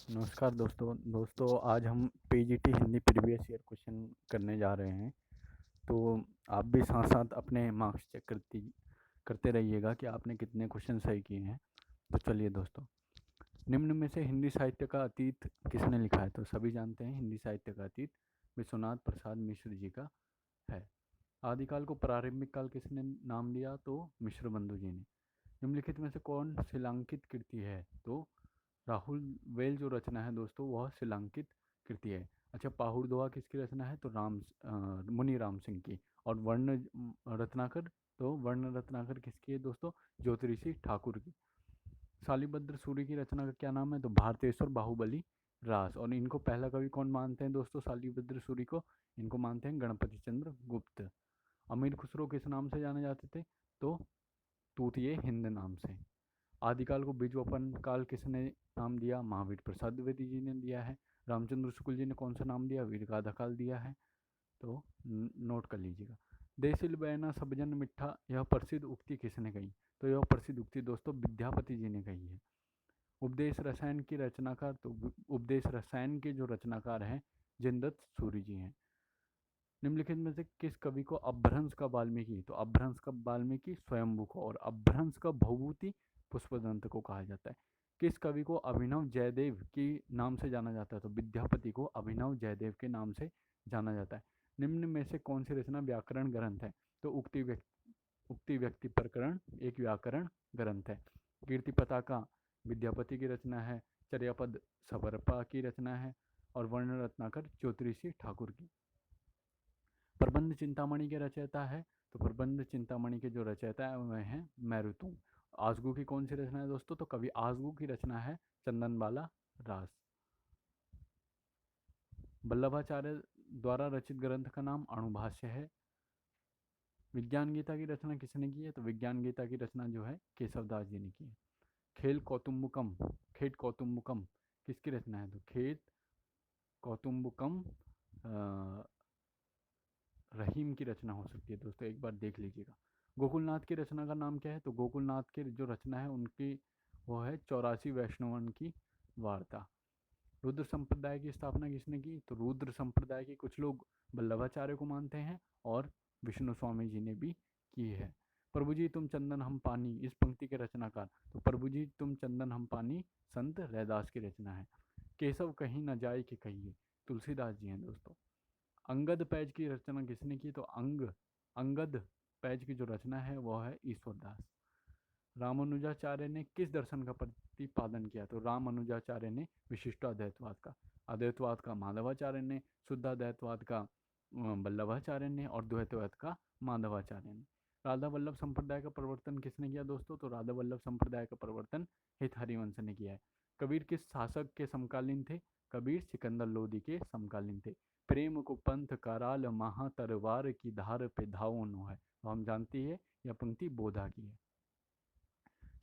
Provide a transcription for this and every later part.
नमस्कार दोस्तों आज हम PGT Hindi previous year question करने जा रहे हैं। तो आप भी साथ साथ अपने मार्क्स चेक करते रहिएगा कि आपने कितने क्वेश्चन सही किए हैं। तो चलिए दोस्तों, निम्न में से हिंदी साहित्य का अतीत किसने लिखा है? तो सभी जानते हैं हिंदी साहित्य का अतीत विश्वनाथ प्रसाद मिश्र जी का है। आदिकाल को प्रारंभिक काल किसने नाम दिया? तो मिश्र बंधु जी ने। निम्नलिखित में से कौन शिलांकित कृति है? तो राहुल वेल जो रचना है दोस्तों वह शिलांकित कृति है। अच्छा, पाहुड़ दोहा किसकी रचना है? तो मुनि राम सिंह की। और वर्ण रत्नाकर, तो वर्ण रत्नाकर किसकी है दोस्तों? ज्योतिषी ठाकुर की। शालिभद्र सूरी की रचना का क्या नाम है? तो भारतेश्वर बाहुबली रास। और इनको पहला कवि कौन मानते हैं दोस्तों? शालिभद्र सूरी को इनको मानते हैं गणपति चंद्र गुप्त। अमीर खुसरो किस नाम से जाने जाते थे? तो तूतिए हिंद नाम से। आदिकाल को बीजोपन काल किसने नाम दिया? महावीर प्रसाद द्विवेदी जी ने दिया है। रामचंद्र शुक्ल जी ने कौन सा नाम दिया? वीरगाथा काल दिया है। तो नोट कर लीजिएगा। देसिल बयाना सब जन मिठा, यह प्रसिद्ध उक्ति किसने कही? तो यह प्रसिद्ध उक्ति दोस्तों विद्यापति जी ने कही है। उपदेश रसायन की रचनाकार, तो उपदेश रसायन के जो रचनाकार हैं जिनदत्त सूरी जी हैं। निम्नलिखित में से किस कवि को अपभ्रंश का वाल्मीकि, तो अपभ्रंश का वाल्मीकि स्वयंभू को, और अपभ्रंश का भवभूति पुष्पदंत को कहा जाता है। किस कवि को अभिनव जयदेव के नाम से जाना जाता है? तो विद्यापति को अभिनव जयदेव के नाम से जाना जाता है। निम्न में से कौन सी रचना व्याकरण ग्रंथ है? तो उक्ति व्यक्ति प्रकरण एक व्याकरण ग्रंथ है। कीर्ति पताका विद्यापति की रचना है। चर्यापद सवरपा की रचना है। और वर्ण रत्नाकर ज्योतिषी ठाकुर की। प्रबंध चिंतामणि के रचयिता है, तो प्रबंध चिंतामणि के जो रचयिता है वह हैं मैरुतुंग। आसगू की कौन सी रचना है दोस्तों? तो कवि आसगू की रचना है चंदनबाला रास। वल्लभाचार्य द्वारा रचित ग्रंथ का नाम अणुभाष्य है। विज्ञान गीता की रचना किसने की है? तो विज्ञान गीता की रचना जो है केशवदास जी ने की है। खेत कौतुम्बकम किसकी रचना है? तो खेत कौतुम्बकम रहीम की रचना हो सकती है दोस्तों, एक बार देख लीजिएगा। गोकुलनाथ की रचना का नाम क्या है? तो गोकुलनाथ की जो रचना है उनकी वो है 84 वैष्णवन की वार्ता। रुद्र संप्रदाय की स्थापना किसने की? तो रुद्र संप्रदाय के कुछ लोग वल्लभाचार्य को मानते हैं और विष्णु स्वामी जी ने भी की है। प्रभु जी तुम चंदन हम पानी, इस पंक्ति के रचनाकार, तो प्रभु जी तुम चंदन हम पानी संत रैदास की रचना है। केशव कहीं न जाए कि कहिए, तुलसीदास जी हैं दोस्तों। अंगद पैज की रचना किसने की? तो अंगद पैज की जो रचना है वह है ईश्वरदास। रामानुजाचार्य ने किस दर्शन का प्रतिपादन किया? तो रामानुजाचार्य ने विशिष्टाद्वैतवाद का। अद्वैतवाद का माधवाचार्य ने, शुद्धाद्वैतवाद का वल्लभाचार्य ने, और द्वैतवाद का माधवाचार्य ने। राधा वल्लभ संप्रदाय का प्रवर्तन किसने किया दोस्तों? तो राधा वल्लभ संप्रदाय का प्रवर्तन हित हरिवंश ने किया है। कबीर किस शासक के समकालीन थे? कबीर सिकंदर लोदी के समकालीन थे। प्रेम को पंथ कराल महा तरवार की धार पे धावो नो है, तो हम जानती है यह पंक्ति बोधा की है।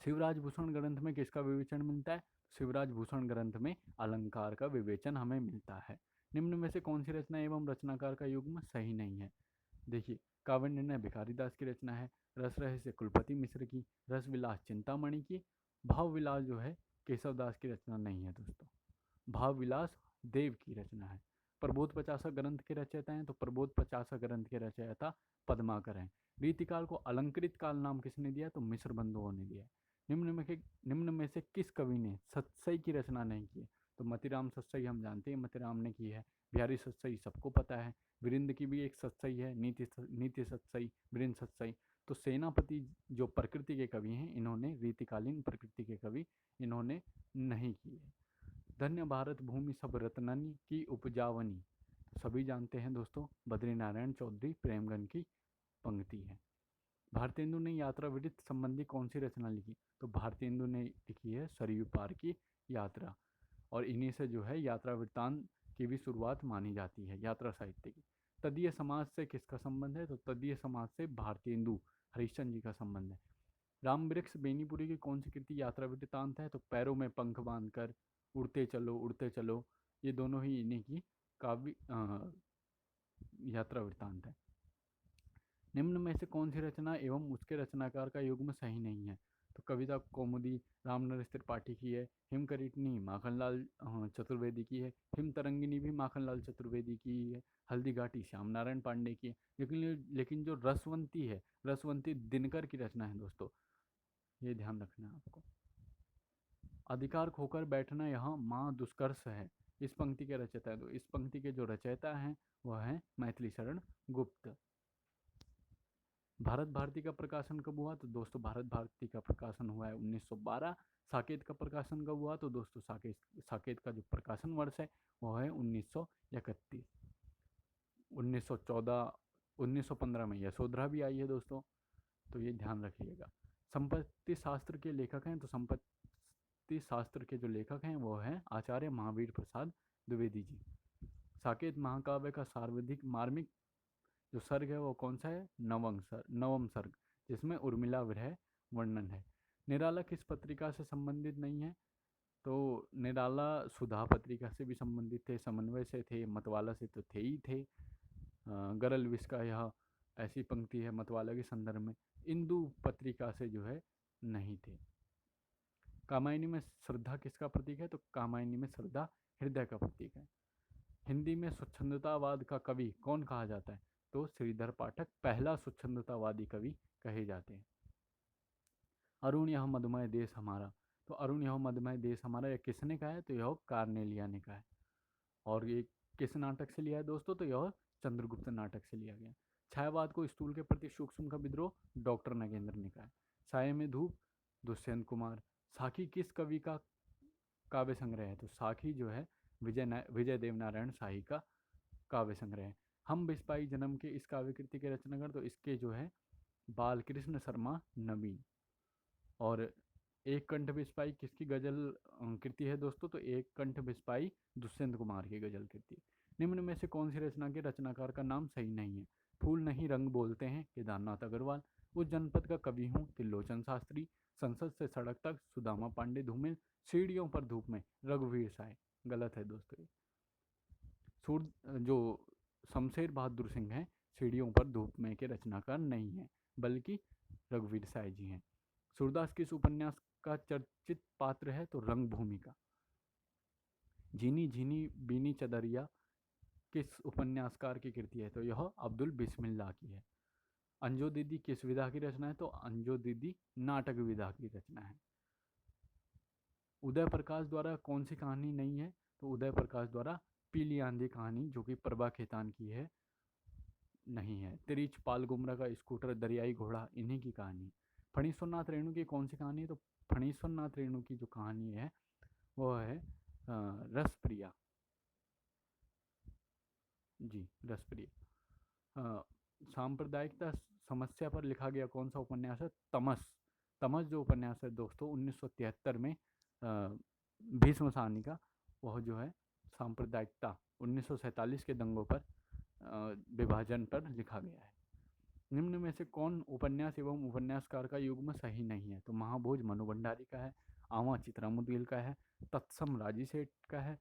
शिवराज भूषण ग्रंथ में किसका विवेचन मिलता है? शिवराज भूषण ग्रंथ में अलंकार का विवेचन हमें मिलता है। निम्न में से कौन सी रचना एवं रचनाकार का युग्म सही नहीं है? देखिए, काव्य निर्णय भिखारी दास की रचना है। रस रहस्य कुलपति मिश्र की। रस विलास चिंतामणि की। भाव विलास जो है केशव दास की रचना नहीं है दोस्तों, भाव विलास देव की रचना है। प्रबोध पचासा ग्रंथ के रचयिता हैं, तो प्रबोध पचासा ग्रंथ के रचयिता पद्माकर हैं। रीतिकाल को अलंकृत काल नाम किसने दिया? तो मिश्र बंधुओं ने दिया है। निम्न में से किस कवि ने सत्सई की रचना नहीं की है? तो मतिराम सत्सई हम जानते हैं मतिराम ने की है। बिहारी सत्सई सबको पता है। वीरेंद्र की भी एक सत्सई है, नीति सत्सई, वीरेंद्र सत्सई। तो सेनापति जो प्रकृति के कवि हैं इन्होंने, रीतिकालीन प्रकृति के कवि इन्होंने नहीं किए। धन्य भारत भूमि सब रत्ननी की उपजावनी, तो सभी जानते हैं दोस्तों बद्रीनारायण चौधरी प्रेमगन की पंक्ति है। भारतेंदु ने यात्रा वृत्त संबंधी कौन सी रचना लिखी? तो भारतेंदु ने लिखी है सरयू पार की यात्रा। और इन्हीं से जो है यात्रा वृत्तांत की भी शुरुआत मानी जाती है यात्रा साहित्य की। तदीय समाज से किसका संबंध है? तो तदीय समाज से भारतेंदु हरिश्चंद्र जी का संबंध है। राम वृक्ष बेनीपुरी की कौन सी कृति यात्रा वृत्तांत है? तो पैरों में पंख बांधकर उड़ते चलो, ये दोनों ही इन्हीं की काव्य यात्रा वृत्तांत है। निम्न में से कौन सी रचना एवं उसके रचनाकार का युग्म सही नहीं है? तो कविता कौमुदी रामनरेश त्रिपाठी की है, हिमकरीटनी माखनलाल चतुर्वेदी की है, हिम तरंगिनी भी माखनलाल चतुर्वेदी की ही है, हल्दी घाटी श्याम नारायण पांडे की है। लेकिन जो रसवंती है, रसवंती दिनकर की रचना है दोस्तों, ये ध्यान रखना है आपको। अधिकार खोकर बैठना यहाँ माँ दुष्कर्ष है, इस पंक्ति के रचयिता है। तो इस पंक्ति के जो रचयिता हैं वह है मैथिली शरण गुप्त। भारत भारती का प्रकाशन कब हुआ? तो दोस्तों भारत भारती का प्रकाशन हुआ है 1912। साकेत का प्रकाशन कब हुआ? तो दोस्तों साकेत का जो प्रकाशन वर्ष है वह है 1931। 1914 1915 में यशोधरा भी आई है दोस्तों, तो ये ध्यान रखिएगा। संपत्ति शास्त्र के लेखक हैं, तो संपत्ति शास्त्र के जो लेखक हैं वो हैं आचार्य महावीर प्रसाद द्विवेदी जी। साकेत महाकाव्य का सर्वाधिक मार्मिक जो सर्ग है वो कौन सा है? नवम सर्ग, जिसमें उर्मिला विरह वर्णन है। निराला किस पत्रिका से संबंधित नहीं है? तो निराला सुधा पत्रिका से भी संबंधित थे, समन्वय से थे, मतवाला से तो थे ही थे। गरल विष का यह ऐसी पंक्ति है मतवाला के संदर्भ में। इंदु पत्रिका से जो है नहीं थे। कामायनी में श्रद्धा किसका प्रतीक है? तो कामायनी में श्रद्धा हृदय का प्रतीक है। हिंदी में स्वच्छंदतावाद का कवि कौन कहा जाता है? तो श्रीधर पाठक पहला स्वच्छंदतावादी कवि कहे जाते हैं। अरुण यह मधुमय देश हमारा, तो अरुण यह मधुमय देश हमारा यह किसने कहा है? तो यह कार्नेलिया ने कहा है। और ये किस नाटक से लिया है दोस्तों? तो यह चंद्रगुप्त नाटक से लिया गया। छायावाद को स्थूल के प्रति सूक्ष्म का विद्रोह डॉक्टर नगेंद्र ने कहा है। साये में धूप दुष्यंत कुमार। साखी किस कवि का काव्य संग्रह है? तो साखी जो है विजय देवनारायण शाही का काव्य संग्रह है। हम बिस्पाई जन्म के इस काव्य कृति के रचनाकार, तो इसके जो है बालकृष्ण शर्मा नवीन। और एक कंठ बिस्पाई किसकी गजल कृति है दोस्तों? तो एक कंठ बिस्पाई दुष्यंत कुमार की गजल कृति। निम्न में से कौन सी रचना के रचनाकार का नाम सही नहीं है? फूल नहीं रंग बोलते हैं केदारनाथ अग्रवाल। उस जनपद का कवि हूँ त्रिलोचन शास्त्री। संसद से सड़क तक सुदामा पांडे धूमिल। सीढ़ियों पर धूप में रघुवीर साय। गलत है दोस्तों। जो शमशेर बहादुर सिंह हैं सीढ़ियों पर धूप में के रचनाकार नहीं है, बल्कि रघुवीर साय जी हैं। सूरदास किस उपन्यास का चर्चित पात्र है? तो रंगभूमि का। झीनी झीनी बीनी चदरिया किस उपन्यासकार की कृति है? तो यह अब्दुल बिस्मिल्लाह की है। अंजो दीदी किस विधा की रचना है? तो अंजो दीदी नाटक विधा की रचना है। उदय प्रकाश द्वारा कौन सी कहानी नहीं है? तो उदय प्रकाश द्वारा पीली आंधी कहानी, जो कि प्रभा खेतान की है, नहीं है। तिरिच पाल गुमरा का स्कूटर दरियाई घोड़ा इन्हीं की कहानी। फणीश्वरनाथ रेणु की कौन सी कहानी है? तो फणीश्वरनाथ रेणु की जो कहानी है वो है रसप्रिया जी, रसप्रिया। सांप्रदायिकता समस्या पर लिखा गया कौन सा उपन्यास है? तमस। तमस जो उपन्यास है दोस्तों 1973 में भीष्म साहनी का, वह जो है सांप्रदायिकता 1947 के दंगों पर विभाजन पर लिखा गया है। निम्न में से कौन उपन्यास एवं उपन्यासकार का युग्म सही नहीं है? तो महाभोज मनु भंडारी का है, आवा चित्रामुदील का है, तत्सम राजी सेठ का है,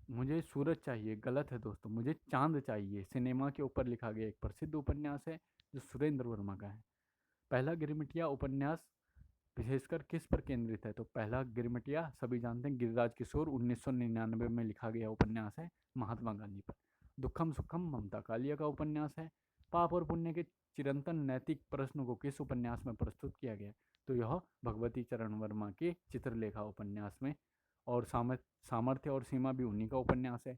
मुझे सूरज चाहिए, गलत है दोस्तों, मुझे चांद चाहिए सिनेमा के ऊपर लिखा गया एक प्रसिद्ध उपन्यास है जो सुरेंद्र वर्मा का है। पहला गिरमिटिया उपन्यास विशेषकर किस पर केंद्रित है? तो पहला गिरमिटिया सभी जानते हैं गिरिराज किशोर 1999 में लिखा गया उपन्यास है महात्मा गांधी पर। दुखम सुखम ममता कालिया का उपन्यास है। पाप और पुण्य के चिरंतन नैतिक प्रश्न को किस उपन्यास में प्रस्तुत किया गया? तो यह भगवती चरण वर्मा के चित्रलेखा उपन्यास में। और सामर्थ्य और सीमा भी उन्हीं का उपन्यास है।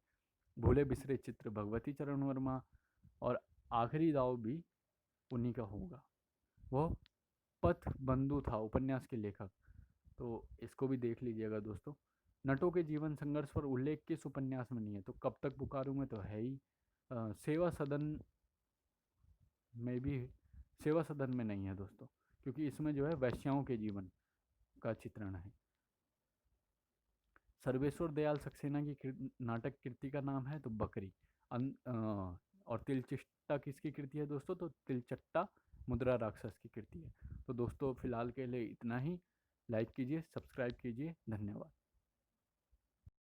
भूले बिसरे चित्र भगवती चरण वर्मा, और आखिरी दाव भी उन्हीं का होगा। वह पथ बंधु था उपन्यास के लेखक, तो इसको भी देख लीजिएगा दोस्तों। नटों के जीवन संघर्ष पर उल्लेख किस उपन्यास में नहीं है? तो कब तक पुकारूं में तो है ही। सेवा सदन में भी, सेवा सदन में नहीं है दोस्तों, क्योंकि इसमें जो है वैश्याओं के जीवन का चित्रण है। सर्वेश्वर दयाल सक्सेना की नाटक कृति का नाम है तो बकरी। और तिलचिट्टा किसकी कृति है दोस्तों? तो तिलचट्टा मुद्रा राक्षस की कृति है। तो दोस्तों फिलहाल के लिए इतना ही। लाइक कीजिए, सब्सक्राइब कीजिए, धन्यवाद।